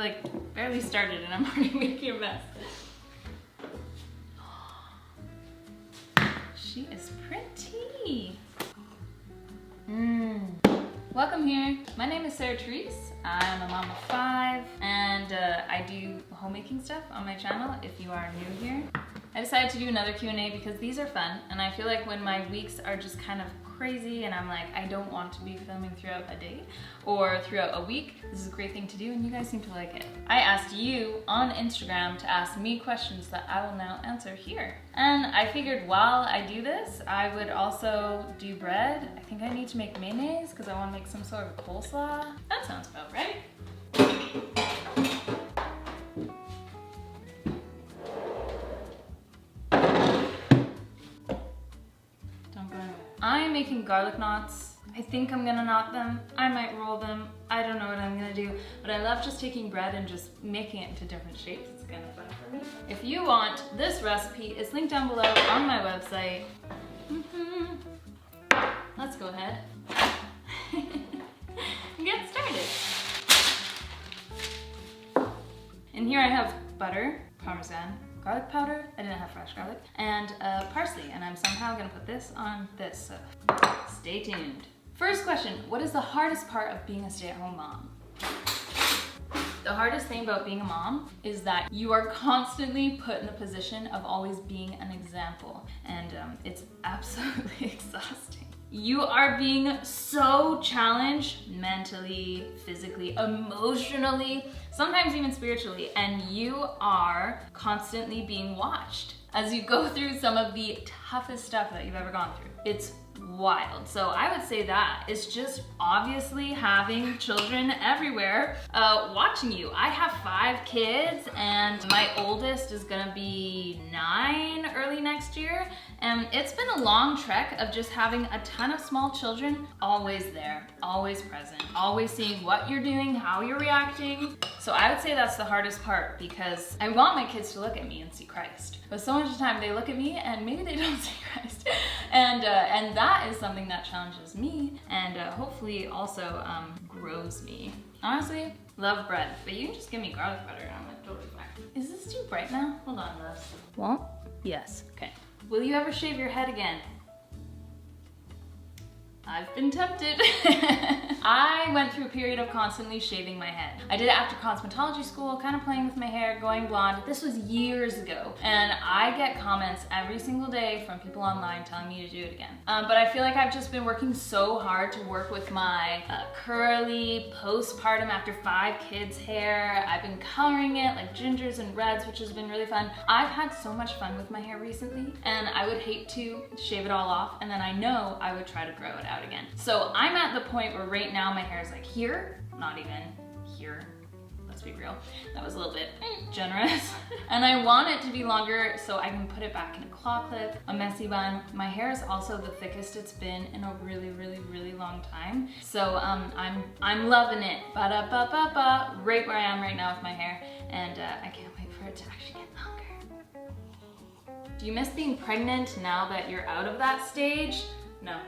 like barely started and I'm already making a mess. She is pretty. Welcome here. My name is Sarah Therese. I'm a mom of 5 and I do homemaking stuff on my channel if you are new here. I decided to do another Q&A because these are fun and I feel like when my weeks are just kind of crazy and I'm like, I don't want to be filming throughout a day or throughout a week, this is a great thing to do and you guys seem to like it. I asked you on Instagram to ask me questions that I will now answer here. And I figured while I do this, I would also do bread. I think I need to make mayonnaise because I want to make some sort of coleslaw. That sounds about right. I'm making garlic knots. I think I'm gonna knot them. I might roll them. I don't know what I'm gonna do, but I love just taking bread and just making it into different shapes. It's kind of fun for me. If you want this recipe, it's linked down below on my website. Let's go ahead and get started. And here I have butter, Parmesan, garlic powder, I didn't have fresh garlic, and parsley, and I'm somehow gonna put this on this, so stay tuned. First question, what is the hardest part of being a stay-at-home mom? The hardest thing about being a mom is that you are constantly put in the position of always being an example, and it's absolutely exhausting. You are being so challenged mentally, physically, emotionally, sometimes even spiritually, and you are constantly being watched as you go through some of the toughest stuff that you've ever gone through. It's wild. So I would say that it's just obviously having children everywhere watching you. I have 5 kids and my oldest is gonna be 9 early next year, and it's been a long trek of just having a ton of small children always there, always present, always seeing what you're doing, how you're reacting. So I would say that's the hardest part because I want my kids to look at me and see Christ. But so much of the time they look at me and maybe they don't see Christ. And that is something that challenges me and hopefully also grows me. Honestly, love bread, but you can just give me garlic butter and I'm totally fine. Is this too bright now? Hold on, loves. Won't? Yes, okay. Will you ever shave your head again? I've been tempted. I went through a period of constantly shaving my head. I did it after cosmetology school, kind of playing with my hair, going blonde. This was years ago. And I get comments every single day from people online telling me to do it again. But I feel like I've just been working so hard to work with my curly, postpartum after 5 kids hair. I've been coloring it like gingers and reds, which has been really fun. I've had so much fun with my hair recently, and I would hate to shave it all off, and then I know I would try to grow it out again. So I'm at the point where right now my hair is like here, not even here. Let's be real. That was a little bit generous. And I want it to be longer so I can put it back in a claw clip, a messy bun. My hair is also the thickest it's been in a really, really, really long time. So I'm loving it. Ba-da-ba-ba-ba, right where I am right now with my hair. And I can't wait for it to actually get longer. Do you miss being pregnant now that you're out of that stage? No.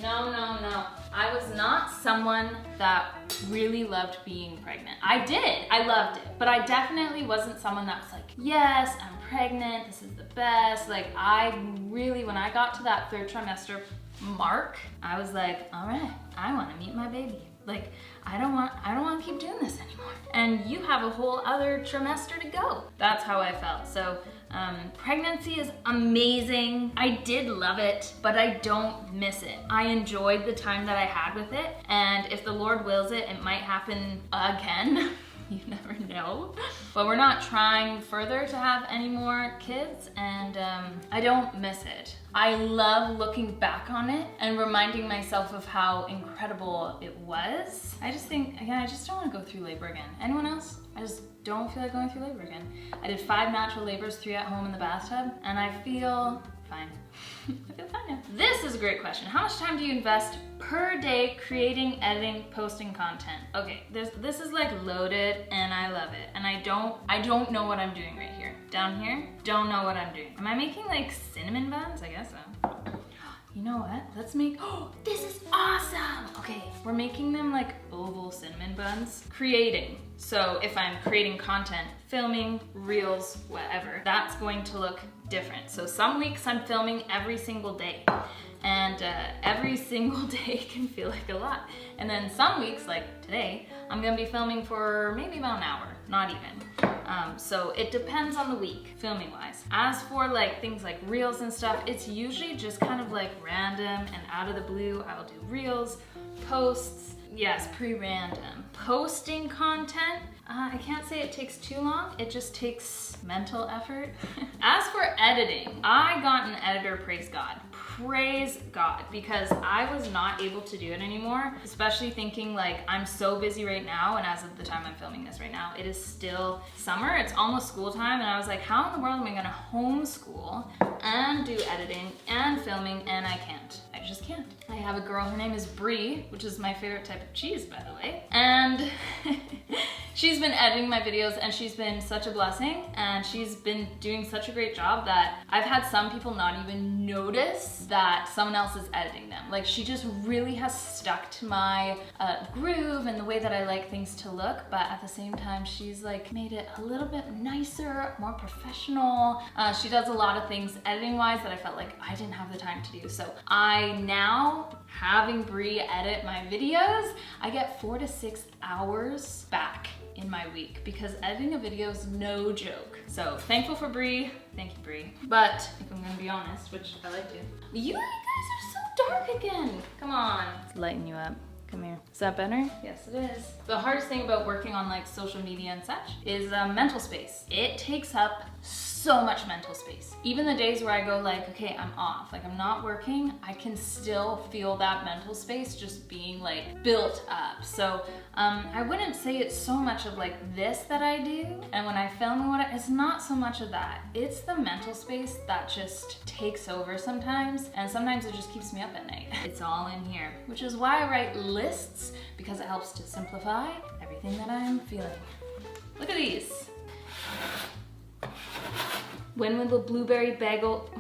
No, no, no. I was not someone that really loved being pregnant. I did, I loved it, but I definitely wasn't someone that was like, yes, I'm pregnant, this is the best. Like I really, when I got to that 3rd trimester mark, I was like, all right, I want to meet my baby. Like, I don't want to keep doing this anymore. And you have a whole other trimester to go. That's how I felt. So pregnancy is amazing. I did love it, but I don't miss it. I enjoyed the time that I had with it. And if the Lord wills it, it might happen again. You never know. But we're not trying further to have any more kids, and I don't miss it. I love looking back on it and reminding myself of how incredible it was. I just think, again, I just don't want to go through labor again. Anyone else? I just don't feel like going through labor again. I did 5 natural labors, 3 at home in the bathtub, and I feel fine. I feel fine now. This is a great question. How much time do you invest per day creating, editing, posting content? Okay, this is like loaded and I love it. And I don't know what I'm doing right here. Down here, don't know what I'm doing. Am I making like cinnamon buns? I guess so. you know what? Let's make, oh, this is awesome. Okay, we're making them like oval cinnamon buns. Creating. So if I'm creating content, filming, reels, whatever, that's going to look different. So some weeks I'm filming every single day. And every single day can feel like a lot. And then some weeks, like today, I'm gonna be filming for maybe about an hour, not even. So it depends on the week, filming wise. As for like things like reels and stuff, it's usually just kind of like random and out of the blue. I'll do reels, posts, yes, pre-random. Posting content, I can't say it takes too long, it just takes mental effort. As for editing, I got an editor, praise God. Praise God, because I was not able to do it anymore, especially thinking like I'm so busy right now, and as of the time I'm filming this right now, it is still summer, it's almost school time, and I was like, how in the world am I gonna homeschool and do editing and filming, and I can't. I just can't. I have a girl, her name is Brie, which is my favorite type of cheese, by the way, and she's been editing my videos, and she's been such a blessing, and she's been doing such a great job that I've had some people not even notice that someone else is editing them. Like, she just really has stuck to my groove and the way that I like things to look, but at the same time, she's like made it a little bit nicer, more professional. She does a lot of things editing-wise that I felt like I didn't have the time to do. So I now, having Brie edit my videos, I get 4 to 6 hours back in my week, because editing a video is no joke. So thankful for Brie. Thank you, Brie. But if I'm gonna be honest, which I like to, you guys are so dark again. Come on. Let's lighten you up. Come here. Is that better? Yes, it is. The hardest thing about working on like social media and such is mental space. It takes up so much mental space. Even the days where I go like, okay, I'm off, like I'm not working, I can still feel that mental space just being like built up. So I wouldn't say it's so much of like this that I do, and when I film and what, it's not so much of that. It's the mental space that just takes over sometimes, and sometimes it just keeps me up at night. It's all in here, which is why I write lists, because it helps to simplify everything that I'm feeling. Look at these. When will the blueberry bagel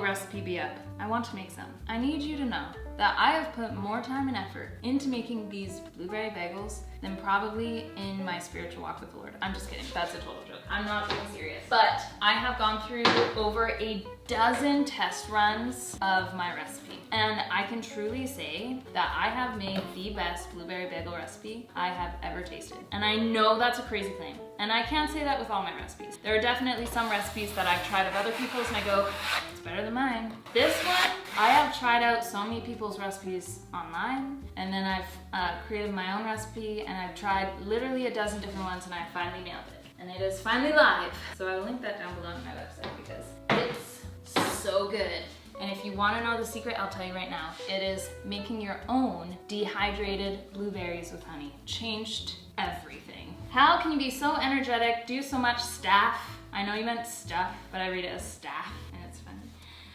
recipe be up? I want to make some. I need you to know that I have put more time and effort into making these blueberry bagels than probably in my spiritual walk with the Lord. I'm just kidding, that's a total joke. I'm not being serious. But I have gone through over a dozen test runs of my recipe. And I can truly say that I have made the best blueberry bagel recipe I have ever tasted. And I know that's a crazy claim. And I can't say that with all my recipes. There are definitely some recipes that I've tried of other people's and I go, it's better than mine. This one, I have tried out so many people's recipes online, and then I've created my own recipe, and I've tried literally a dozen different ones, and I finally nailed it. And it is finally live. So I will link that down below on my website because it's so good. And if you want to know the secret, I'll tell you right now. It is making your own dehydrated blueberries with honey. Changed everything. How can you be so energetic, do so much staff? I know you meant stuff, but I read it as staff, and it's funny.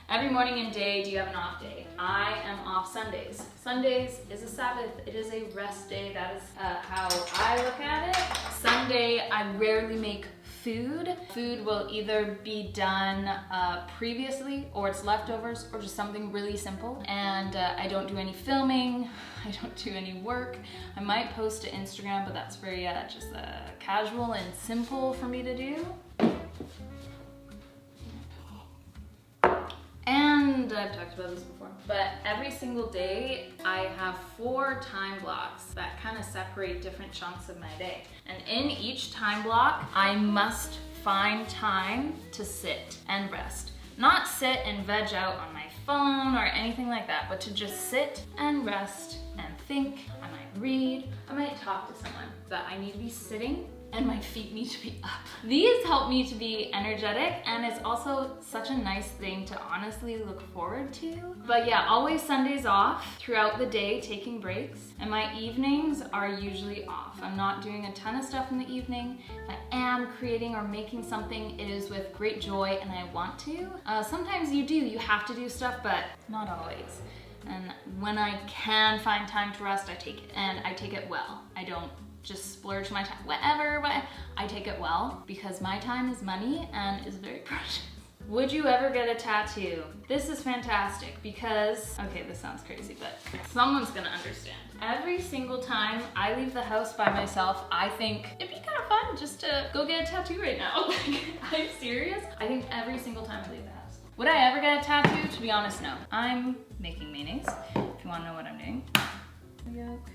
Every morning and day, do you have an off day? I am off Sundays. Sundays is a Sabbath. It is a rest day. That is how I look at it. Sunday, I rarely make food. Food will either be done previously, or it's leftovers, or just something really simple. And I don't do any filming. I don't do any work. I might post to Instagram, but that's very just casual and simple for me to do. And I've talked about this before, but every single day I have 4 time blocks that kind of separate different chunks of my day. And in each time block, I must find time to sit and rest. Not sit and veg out on my phone or anything like that, but to just sit and rest and think. I might read, I might talk to someone, but I need to be sitting and my feet need to be up. These help me to be energetic, and it's also such a nice thing to honestly look forward to. But yeah, always Sundays off, throughout the day taking breaks, and my evenings are usually off. I'm not doing a ton of stuff in the evening. If I am creating or making something, it is with great joy and I want to. Sometimes you have to do stuff, but not always. And when I can find time to rest, I take it, and I take it well. I don't just splurge my time, whatever, I take it well, because my time is money and is very precious. Would you ever get a tattoo? This is fantastic because, okay, this sounds crazy, but someone's gonna understand. Every single time I leave the house by myself, I think it'd be kind of fun just to go get a tattoo right now. Like, I'm serious. I think every single time I leave the house. Would I ever get a tattoo? To be honest, no. I'm making mayonnaise, if you wanna know what I'm doing. Yolk.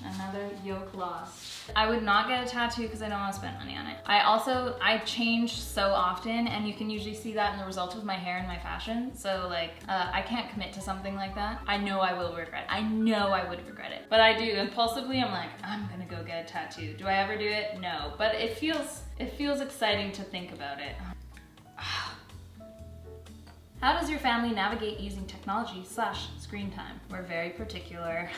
Another yolk lost. I would not get a tattoo because I don't want to spend money on it. I change so often, and you can usually see that in the result of my hair and my fashion. So like, I can't commit to something like that. I know I will regret it. I know I would regret it. But I do, impulsively, I'm like, I'm gonna go get a tattoo. Do I ever do it? No. But it feels exciting to think about it. How does your family navigate using technology/screen time? We're very particular.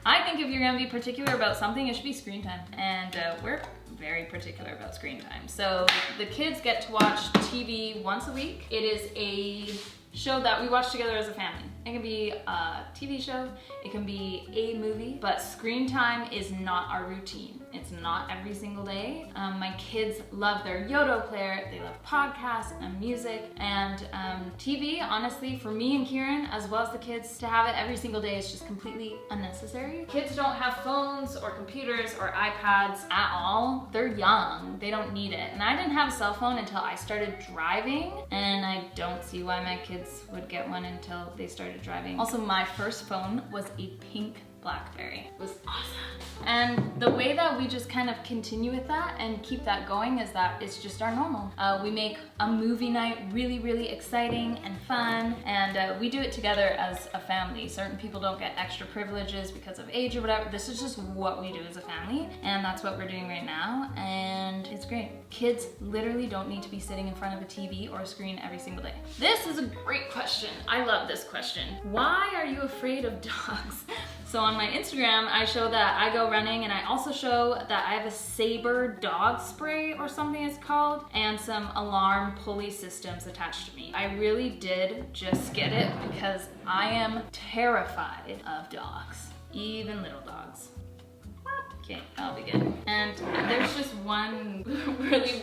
I think if you're gonna be particular about something, it should be screen time. And we're very particular about screen time. So the kids get to watch TV once a week. It is a show that we watch together as a family. It can be a TV show, it can be a movie, but screen time is not our routine. It's not every single day. My kids love their Yodo player, they love podcasts and music, and TV, honestly, for me and Kieran, as well as the kids, to have it every single day is just completely unnecessary. Kids don't have phones or computers or iPads at all. They're young, they don't need it. And I didn't have a cell phone until I started driving, and I don't see why my kids would get one until they started driving. Also, my first phone was a pink BlackBerry. It was awesome. And the way that we just kind of continue with that and keep that going is that it's just our normal. We make a movie night really, really exciting and fun, and we do it together as a family. Certain people don't get extra privileges because of age or whatever. This is just what we do as a family, and that's what we're doing right now, and it's great. Kids literally don't need to be sitting in front of a TV or a screen every single day. This is a great question. I love this question. Why are you afraid of dogs? So on my Instagram, I show that I go running, and I also show that I have a Saber dog spray or something it's called, and some alarm pulley systems attached to me. I really did just get it because I am terrified of dogs, even little dogs. Okay, I'll be good. And there's just one really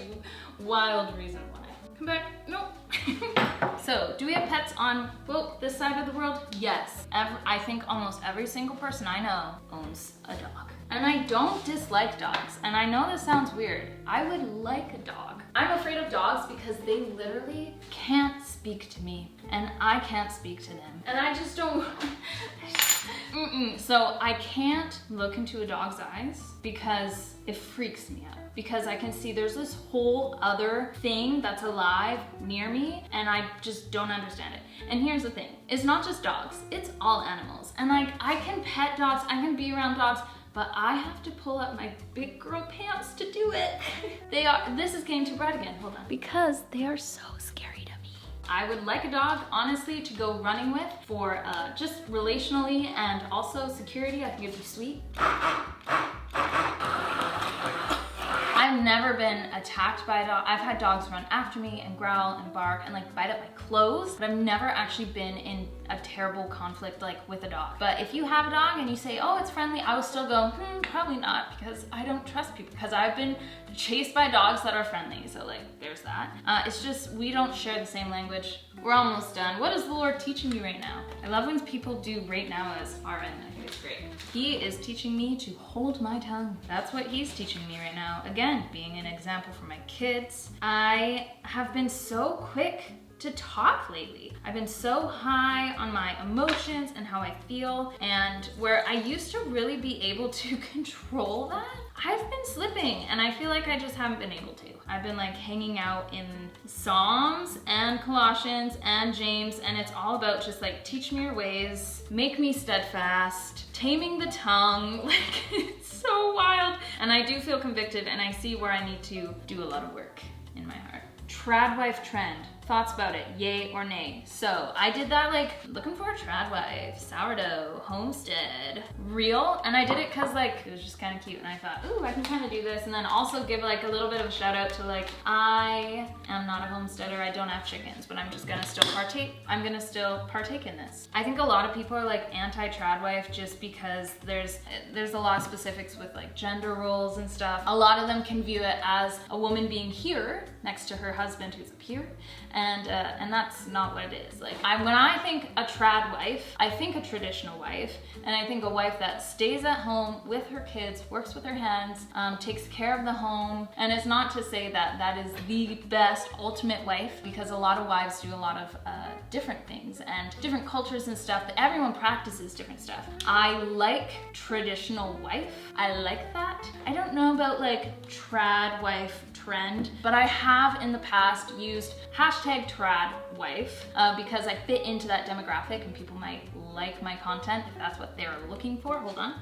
wild reason why. Come back, nope. So, do we have pets on, well, this side of the world? Yes. I think almost every single person I know owns a dog. And I don't dislike dogs. And I know this sounds weird. I would like a dog. I'm afraid of dogs because they literally can't speak to me, and I can't speak to them. And I just don't, So I can't look into a dog's eyes because it freaks me out. Because I can see there's this whole other thing that's alive near me, and I just don't understand it. And here's the thing, it's not just dogs, it's all animals. And like, I can pet dogs, I can be around dogs, but I have to pull up my big girl pants to do it. This is getting too bright again, hold on. Because they are so scary to me. I would like a dog, honestly, to go running with for just relationally and also security. I think it'd be sweet. I've never been attacked by a dog. I've had dogs run after me and growl and bark and like bite up my clothes, but I've never actually been in a terrible conflict like with a dog. But if you have a dog and you say, oh, it's friendly, I will still go, probably not, because I don't trust people, because I've been chased by dogs that are friendly. So like, there's that. It's just, we don't share the same language. We're almost done. What is the Lord teaching you right now? I love when people do right now as RN. I think it's great. He is teaching me to hold my tongue. That's what he's teaching me right now. Again, being an example for my kids. I have been so quick to talk lately. I've been so high on my emotions and how I feel, and where I used to really be able to control that, I've been slipping, and I feel like I just haven't been able to. I've been like hanging out in Psalms and Colossians and James, and it's all about just like, teach me your ways, make me steadfast, taming the tongue. Like, it's so wild. And I do feel convicted, and I see where I need to do a lot of work in my heart. Tradwife trend. Thoughts about it, yay or nay? So I did that like looking for a Tradwife, sourdough, homestead, reel, and I did it because like it was just kind of cute and I thought, ooh, I can kind of do this, and then also give like a little bit of a shout out to like, I am not a homesteader, I don't have chickens, but I'm just gonna still partake. I'm gonna still partake in this. I think a lot of people are like anti-Tradwife just because there's a lot of specifics with like gender roles and stuff. A lot of them can view it as a woman being here next to her husband who's up here, and that's not what it is. Like when I think a Tradwife, I think a traditional wife, and I think a wife that stays at home with her kids, works with her hands, takes care of the home. And it's not to say that that is the best ultimate wife, because a lot of wives do a lot of different things and different cultures and stuff, that everyone practices different stuff. I like traditional wife, I like that. I don't know about like Tradwife trend, but I have in the past used #Tradwife because I fit into that demographic and people might like my content if that's what they're looking for. Hold on.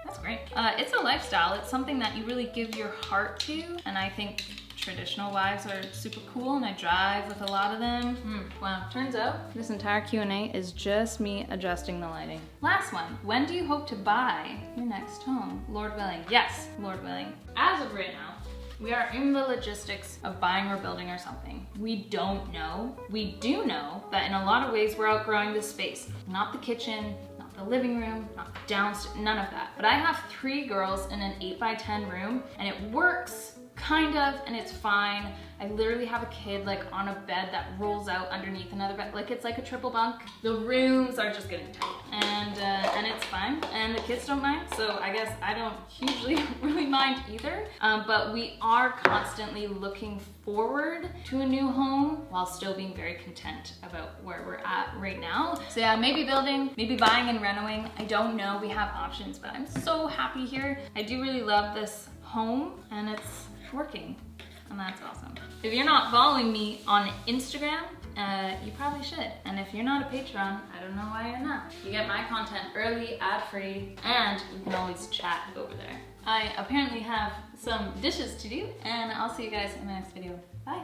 That's great. It's a lifestyle. It's something that you really give your heart to, and I think traditional wives are super cool, and I drive with a lot of them. Wow, turns out this entire Q&A is just me adjusting the lighting. Last one, when do you hope to buy your next home? Lord willing. Yes, Lord willing. As of right now, we are in the logistics of buying or building or something. We don't know. We do know that in a lot of ways we're outgrowing this space. Not the kitchen, not the living room, not the downstairs, none of that. But I have 3 girls in an 8x10 room, and it works kind of, and it's fine. I literally have a kid like on a bed that rolls out underneath another bed, like it's like a triple bunk. The rooms are just getting tight, and it's fine, and the kids don't mind, so I guess I don't hugely really mind either. But we are constantly looking forward to a new home while still being very content about where we're at right now. So yeah, maybe building, maybe buying and renovating. I don't know, we have options, but I'm so happy here. I do really love this home, and it's working, and that's awesome. If you're not following me on Instagram, you probably should. And if you're not a Patreon, I don't know why you're not. You get my content early, ad-free, and we can always chat over there. I apparently have some dishes to do, and I'll see you guys in my next video. Bye.